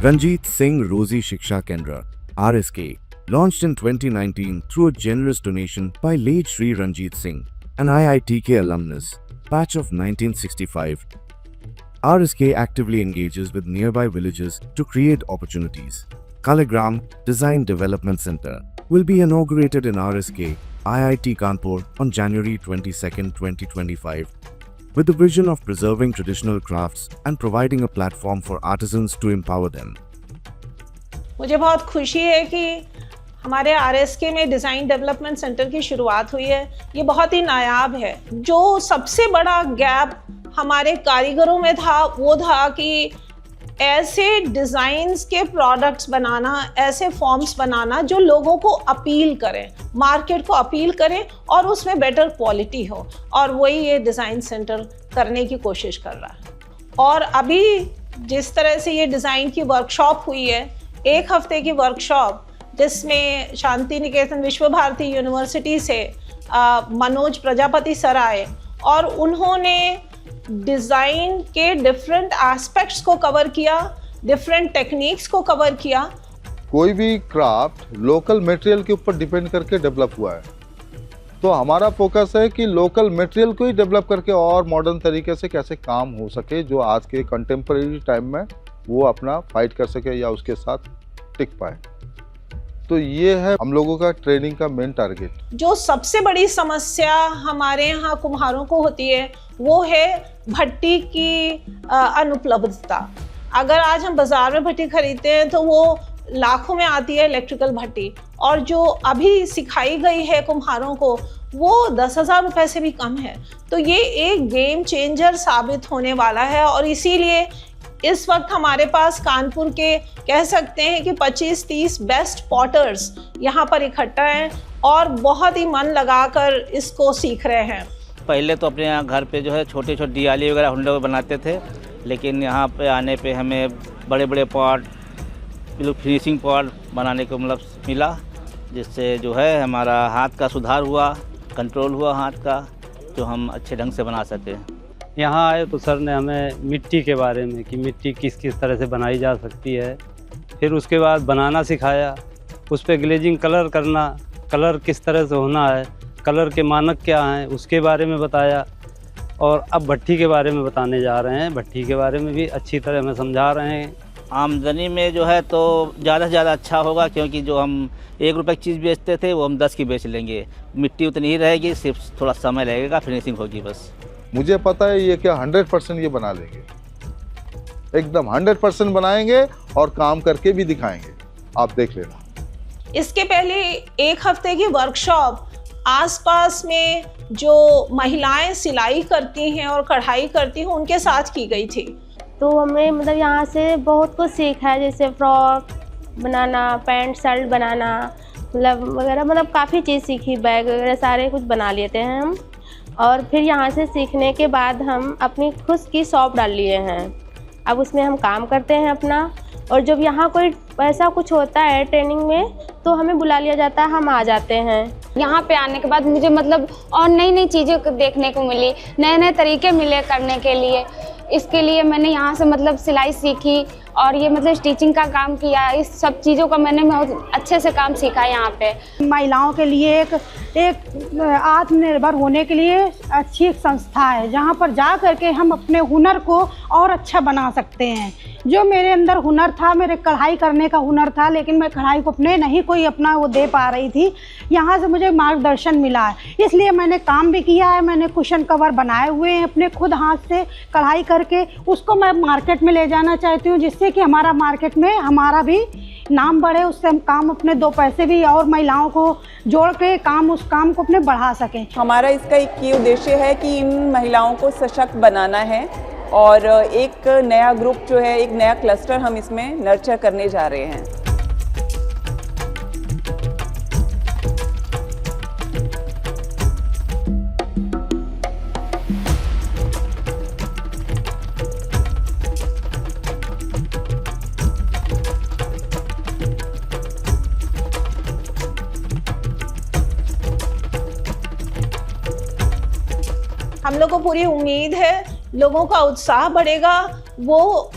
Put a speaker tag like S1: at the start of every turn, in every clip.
S1: Ranjit Singh Rozi Shiksha Kendra, RSK, launched in 2019 through a generous donation by late Shri Ranjit Singh, an IITK alumnus, batch of 1965. RSK actively engages with nearby villages to create opportunities. Kaligram Design Development Center will be inaugurated in RSK, IIT Kanpur on January 22, 2025, with the vision of preserving traditional crafts and providing a platform for artisans to empower them.
S2: मुझे बहुत खुशी है कि हमारे RSK में design development centre की शुरुआत हुई है। ये बहुत ही नायाब है। जो सबसे बड़ा गैप हमारे कारीगरों में था वो था कि ऐसे डिज़ाइंस के प्रोडक्ट्स बनाना, ऐसे फॉर्म्स बनाना जो लोगों को अपील करें, मार्केट को अपील करें और उसमें बेटर क्वालिटी हो, और वही ये डिज़ाइन सेंटर करने की कोशिश कर रहा है। और अभी जिस तरह से ये डिज़ाइन की वर्कशॉप हुई है, 1 हफ्ते की वर्कशॉप जिसमें शांति निकेतन विश्व भारती यूनिवर्सिटी से मनोज प्रजापति सर आए और उन्होंने डिज़ाइन के डिफरेंट एस्पेक्ट्स को कवर किया, डिफरेंट टेक्निक्स को कवर किया।
S3: कोई भी क्राफ्ट लोकल मटेरियल के ऊपर डिपेंड करके डेवलप हुआ है, तो हमारा फोकस है कि लोकल मटेरियल को ही डेवलप करके और मॉडर्न तरीके से कैसे काम हो सके जो आज के कंटेम्प्रेरी टाइम में वो अपना फाइट कर सके या उसके साथ टिक पाए। तो ये है हम लोगों का ट्रेनिंग का मेन टारगेट। जो
S2: सबसे बड़ी समस्या हमारे यहाँ कुम्हारों को होती है वो है भट्टी की अनुपलब्धता। अगर आज हम बाज़ार में भट्टी खरीदते हैं तो वो लाखों में आती है इलेक्ट्रिकल भट्टी, और जो अभी सिखाई गई है कुम्हारों को वो 10,000 रुपये से भी कम है। तो ये एक गेम चेंजर साबित होने वाला है, और इसीलिए इस वक्त हमारे पास कानपुर के कह सकते हैं कि 25-30 बेस्ट पॉटर्स यहाँ पर इकट्ठा हैं और बहुत ही मन लगाकर इसको सीख रहे हैं।
S4: पहले तो अपने यहाँ घर पे जो है छोटे छोटे दियाली वगैरह हुंडे बनाते थे, लेकिन यहाँ पे आने पे हमें बड़े बड़े पॉट, फिनिशिंग पॉट बनाने को मतलब मिला, जिससे जो है हमारा हाथ का सुधार हुआ, कंट्रोल हुआ हाथ का, जो हम अच्छे ढंग से बना सकें।
S5: यहाँ आए तो सर ने हमें मिट्टी के बारे में कि मिट्टी किस किस तरह से बनाई जा सकती है, फिर उसके बाद बनाना सिखाया, उस पर ग्लेजिंग कलर करना, कलर किस तरह से होना है, कलर के मानक क्या हैं उसके बारे में बताया, और अब भट्टी के बारे में बताने जा रहे हैं। भट्टी के बारे में भी अच्छी तरह हमें समझा रहे हैं।
S4: आमदनी में जो है तो ज़्यादा से ज़्यादा अच्छा होगा, क्योंकि जो हम 1 रुपये की चीज़ बेचते थे वो हम 10 की बेच लेंगे। मिट्टी उतनी ही रहेगी, सिर्फ थोड़ा समय लगेगा, फिनिशिंग होगी बस।
S3: मुझे पता है ये क्या 100% ये बना लेंगे, एकदम 100% बनाएंगे और काम करके भी दिखाएंगे, आप देख लेना।
S2: इसके पहले 1 हफ्ते की वर्कशॉप आसपास में जो महिलाएं सिलाई करती हैं और कढ़ाई करती हैं उनके साथ की गई थी।
S6: तो हमें मतलब यहाँ से बहुत कुछ सीखा है, जैसे फ्रॉक बनाना, पैंट शर्ट बनाना, मतलब वगैरह, मतलब काफ़ी चीज़ सीखी, बैग वगैरह सारे कुछ बना लेते हैं हम। और फिर यहाँ से सीखने के बाद हम अपनी खुद की शॉप डाल लिए हैं, अब उसमें हम काम करते हैं अपना। और जब यहाँ कोई ऐसा कुछ होता है ट्रेनिंग में तो हमें बुला लिया जाता है, हम आ जाते हैं।
S7: यहाँ पे आने के बाद मुझे मतलब और नई नई चीज़ें देखने को मिली, नए नए तरीके मिले करने के लिए। इसके लिए मैंने यहाँ से मतलब सिलाई सीखी और ये मतलब स्टिचिंग का काम किया। इस सब चीज़ों का मैंने बहुत अच्छे से काम सीखा यहाँ पे।
S8: महिलाओं के लिए एक आत्मनिर्भर होने के लिए अच्छी एक संस्था है, जहाँ पर जा करके हम अपने हुनर को और अच्छा बना सकते हैं। जो मेरे अंदर हुनर था, मेरे कढ़ाई करने का हुनर था, लेकिन मैं कढ़ाई को अपने नहीं कोई अपना वो दे पा रही थी। यहाँ से मुझे मार्गदर्शन मिला है, इसलिए मैंने काम भी किया है। मैंने कुशन कवर बनाए हुए हैं अपने खुद हाथ से कढ़ाई करके, उसको मैं मार्केट में ले जाना चाहती हूँ, जिससे कि हमारा मार्केट में हमारा भी नाम बढ़े, उससे हम काम अपने 2 पैसे भी और महिलाओं को जोड़ के उस काम को अपने बढ़ा सकें।
S9: हमारा इसका एक ही उद्देश्य है कि इन महिलाओं को सशक्त बनाना है, और एक नया ग्रुप जो है, एक नया क्लस्टर हम इसमें नर्चर करने जा रहे हैं।
S2: हम लोग को पूरी उम्मीद है लोगों का उत्साह बढ़ेगा, वो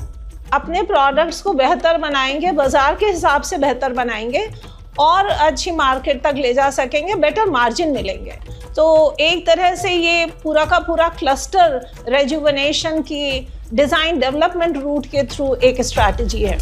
S2: अपने प्रोडक्ट्स को बेहतर बनाएंगे, बाज़ार के हिसाब से बेहतर बनाएंगे और अच्छी मार्केट तक ले जा सकेंगे, बेटर मार्जिन मिलेंगे। तो एक तरह से ये पूरा का पूरा क्लस्टर रेजुवेनेशन की डिज़ाइन डेवलपमेंट रूट के थ्रू एक स्ट्रैटेजी है।